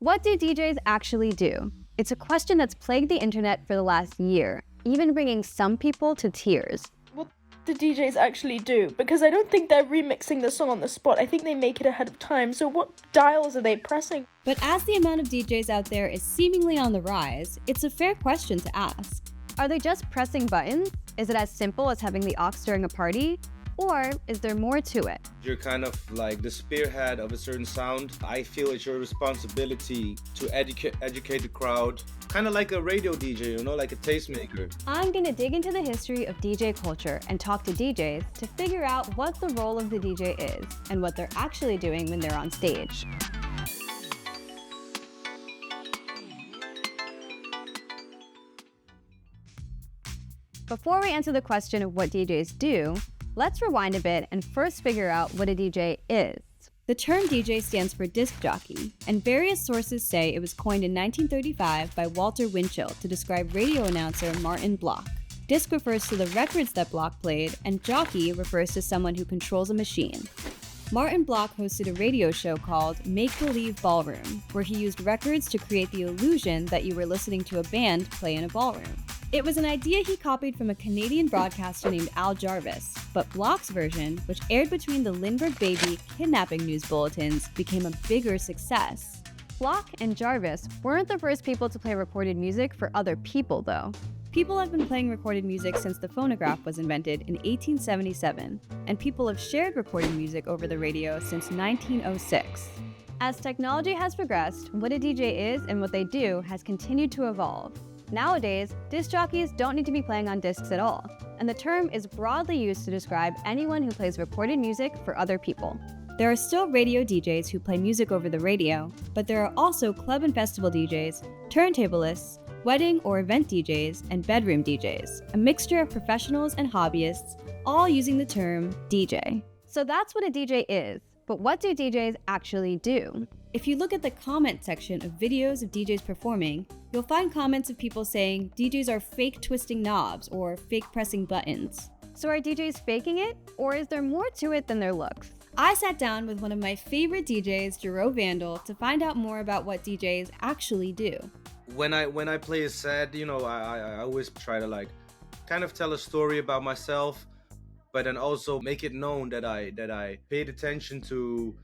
What do DJs actually do? It's a question that's plagued the internet for the last year, even bringing some people to tears. What do DJs actually do? Because I don't think they're remixing the song on the spot. I think they make it ahead of time. So what dials are they pressing? But as the amount of DJs out there is seemingly on the rise, it's a fair question to ask. Are they just pressing buttons? Is it as simple as having the aux during a party? Or is there more to it? You're kind of like the spearhead of a certain sound. I feel it's your responsibility to educate the crowd. Kind of like a radio DJ, like a tastemaker. I'm gonna dig into the history of DJ culture and talk to DJs to figure out what the role of the DJ is and what they're actually doing when they're on stage. Before we answer the question of what DJs do, let's rewind a bit and first figure out what a DJ is. The term DJ stands for disc jockey, and various sources say it was coined in 1935 by Walter Winchell to describe radio announcer Martin Block. Disc refers to the records that Block played, and jockey refers to someone who controls a machine. Martin Block hosted a radio show called Make Believe Ballroom, where he used records to create the illusion that you were listening to a band play in a ballroom. It was an idea he copied from a Canadian broadcaster named Al Jarvis, but Block's version, which aired between the Lindbergh Baby kidnapping news bulletins, became a bigger success. Block and Jarvis weren't the first people to play recorded music for other people, though. People have been playing recorded music since the phonograph was invented in 1877, and people have shared recorded music over the radio since 1906. As technology has progressed, what a DJ is and what they do has continued to evolve. Nowadays, disc jockeys don't need to be playing on discs at all, and the term is broadly used to describe anyone who plays recorded music for other people. There are still radio DJs who play music over the radio, but there are also club and festival DJs, turntablists, wedding or event DJs, and bedroom DJs, a mixture of professionals and hobbyists, all using the term DJ. So that's what a DJ is, but what do DJs actually do? If you look at the comment section of videos of DJs performing, you'll find comments of people saying DJs are fake twisting knobs or fake pressing buttons. So are DJs faking it, or is there more to it than their looks? I sat down with one of my favorite DJs, Jarreau Vandal, to find out more about what DJs actually do. When I play a set, I always try to kind of tell a story about myself, but then also make it known that I paid attention to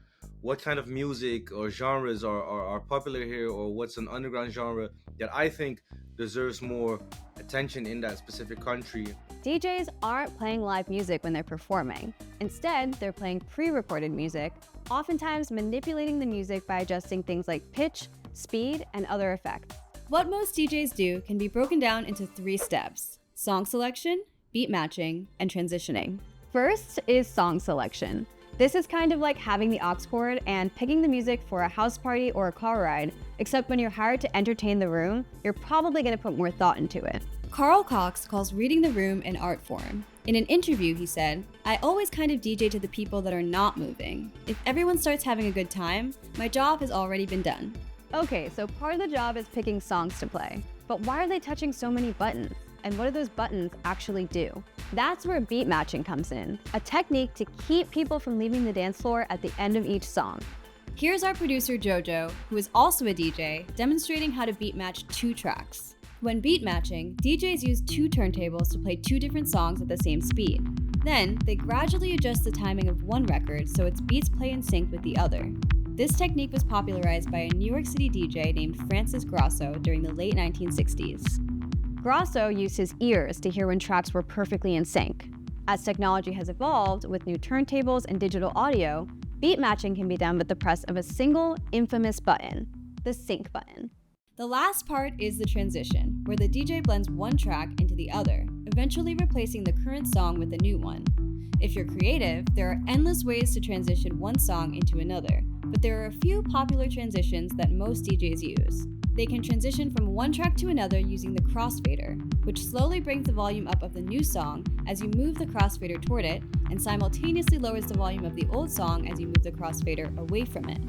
what kind of music or genres are popular here, or what's an underground genre that I think deserves more attention in that specific country. DJs aren't playing live music when they're performing. Instead, they're playing pre-recorded music, oftentimes manipulating the music by adjusting things like pitch, speed, and other effects. What most DJs do can be broken down into 3 steps: song selection, beat matching, and transitioning. First is song selection. This is kind of like having the aux cord and picking the music for a house party or a car ride, except when you're hired to entertain the room, you're probably going to put more thought into it. Carl Cox calls reading the room an art form. In an interview, he said, "I always kind of DJ to the people that are not moving. If everyone starts having a good time, my job has already been done." Okay, so part of the job is picking songs to play. But why are they touching so many buttons? And what do those buttons actually do? That's where beat matching comes in, a technique to keep people from leaving the dance floor at the end of each song. Here's our producer Jojo, who is also a DJ, demonstrating how to beat match 2 tracks. When beat matching, DJs use 2 turntables to play 2 different songs at the same speed. Then, they gradually adjust the timing of one record so its beats play in sync with the other. This technique was popularized by a New York City DJ named Francis Grasso during the late 1960s. Grasso used his ears to hear when tracks were perfectly in sync. As technology has evolved with new turntables and digital audio, beat matching can be done with the press of a single infamous button, the sync button. The last part is the transition, where the DJ blends one track into the other, eventually replacing the current song with a new one. If you're creative, there are endless ways to transition one song into another, but there are a few popular transitions that most DJs use. They can transition from one track to another using the crossfader, which slowly brings the volume up of the new song as you move the crossfader toward it, and simultaneously lowers the volume of the old song as you move the crossfader away from it.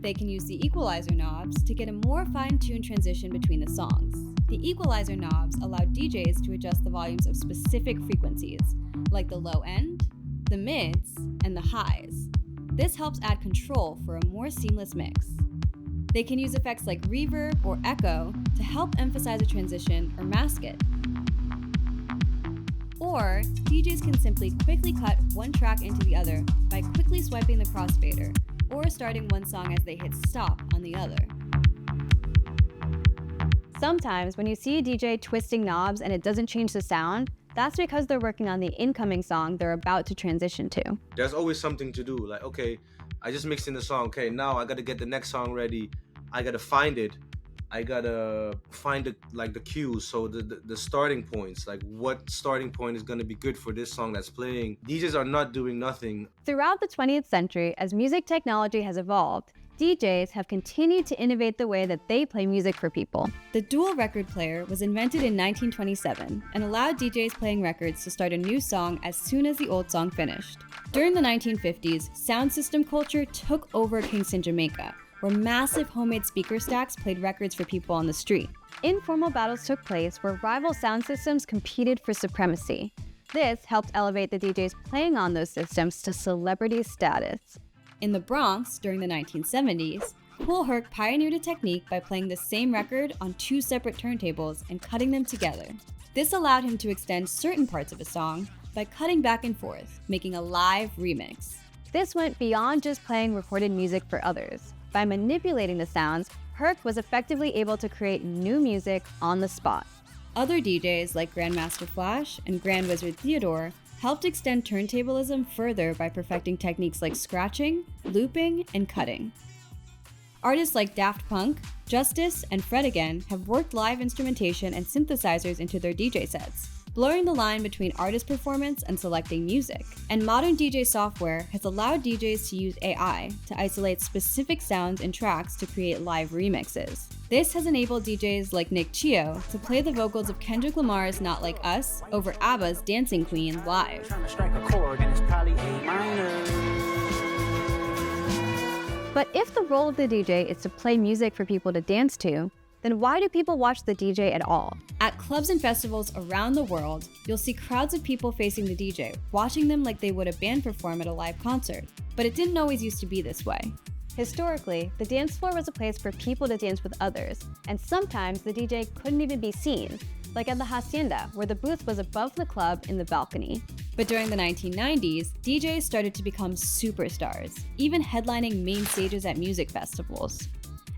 They can use the equalizer knobs to get a more fine-tuned transition between the songs. The equalizer knobs allow DJs to adjust the volumes of specific frequencies, like the low end, the mids, and the highs. This helps add control for a more seamless mix. They can use effects like reverb or echo to help emphasize a transition or mask it. Or DJs can simply quickly cut one track into the other by quickly swiping the crossfader, or starting one song as they hit stop on the other. Sometimes when you see a DJ twisting knobs and it doesn't change the sound, that's because they're working on the incoming song they're about to transition to. There's always something to do. Like, okay, I just mixed in the song. Okay, now I gotta get the next song ready. I gotta find it. I gotta find the cues, so the starting points, like what starting point is gonna be good for this song that's playing. DJs are not doing nothing. Throughout the 20th century, as music technology has evolved, DJs have continued to innovate the way that they play music for people. The dual record player was invented in 1927 and allowed DJs playing records to start a new song as soon as the old song finished. During the 1950s, sound system culture took over Kingston, Jamaica, where massive homemade speaker stacks played records for people on the street. Informal battles took place where rival sound systems competed for supremacy. This helped elevate the DJs playing on those systems to celebrity status. In the Bronx, during the 1970s, Kool Herc pioneered a technique by playing the same record on two separate turntables and cutting them together. This allowed him to extend certain parts of a song by cutting back and forth, making a live remix. This went beyond just playing recorded music for others. By manipulating the sounds, Herc was effectively able to create new music on the spot. Other DJs like Grandmaster Flash and Grand Wizard Theodore helped extend turntablism further by perfecting techniques like scratching, looping, and cutting. Artists like Daft Punk, Justice, and Fred Again have worked live instrumentation and synthesizers into their DJ sets, blurring the line between artist performance and selecting music. And modern DJ software has allowed DJs to use AI to isolate specific sounds and tracks to create live remixes. This has enabled DJs like Nick Chio to play the vocals of Kendrick Lamar's Not Like Us over ABBA's Dancing Queen live. But if the role of the DJ is to play music for people to dance to, then why do people watch the DJ at all? At clubs and festivals around the world, you'll see crowds of people facing the DJ, watching them like they would a band perform at a live concert. But it didn't always used to be this way. Historically, the dance floor was a place for people to dance with others, and sometimes the DJ couldn't even be seen, like at the Hacienda, where the booth was above the club in the balcony. But during the 1990s, DJs started to become superstars, even headlining main stages at music festivals.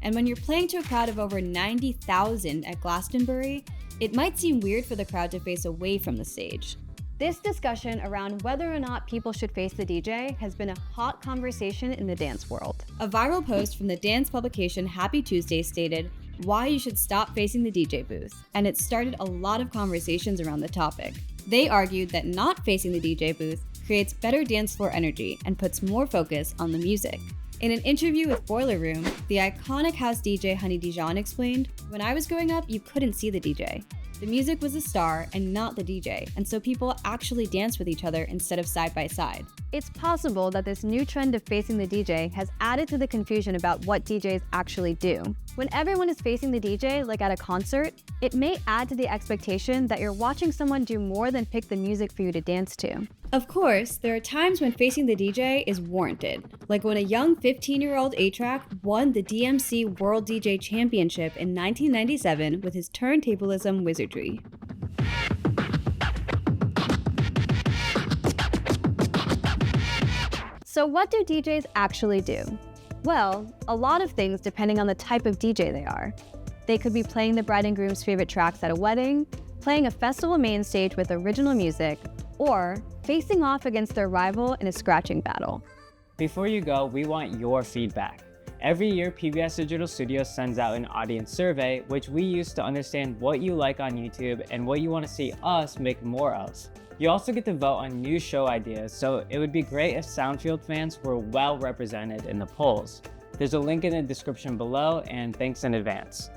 And when you're playing to a crowd of over 90,000 at Glastonbury, it might seem weird for the crowd to face away from the stage. This discussion around whether or not people should face the DJ has been a hot conversation in the dance world. A viral post from the dance publication Happy Tuesday stated, "Why you should stop facing the DJ booth," and it started a lot of conversations around the topic. They argued that not facing the DJ booth creates better dance floor energy and puts more focus on the music. In an interview with Boiler Room, the iconic house DJ Honey Dijon explained, "When I was growing up, you couldn't see the DJ. The music was the star and not the DJ, and so people actually danced with each other instead of side by side." It's possible that this new trend of facing the DJ has added to the confusion about what DJs actually do. When everyone is facing the DJ, like at a concert, it may add to the expectation that you're watching someone do more than pick the music for you to dance to. Of course, there are times when facing the DJ is warranted, like when a young 15-year-old A-Track won the DMC World DJ Championship in 1997 with his turntablism wizardry. So what do DJs actually do? Well, a lot of things depending on the type of DJ they are. They could be playing the bride and groom's favorite tracks at a wedding, playing a festival main stage with original music, or facing off against their rival in a scratching battle. Before you go, we want your feedback. Every year, PBS Digital Studios sends out an audience survey, which we use to understand what you like on YouTube and what you want to see us make more of. You also get to vote on new show ideas, so it would be great if Soundfield fans were well represented in the polls. There's a link in the description below, and thanks in advance.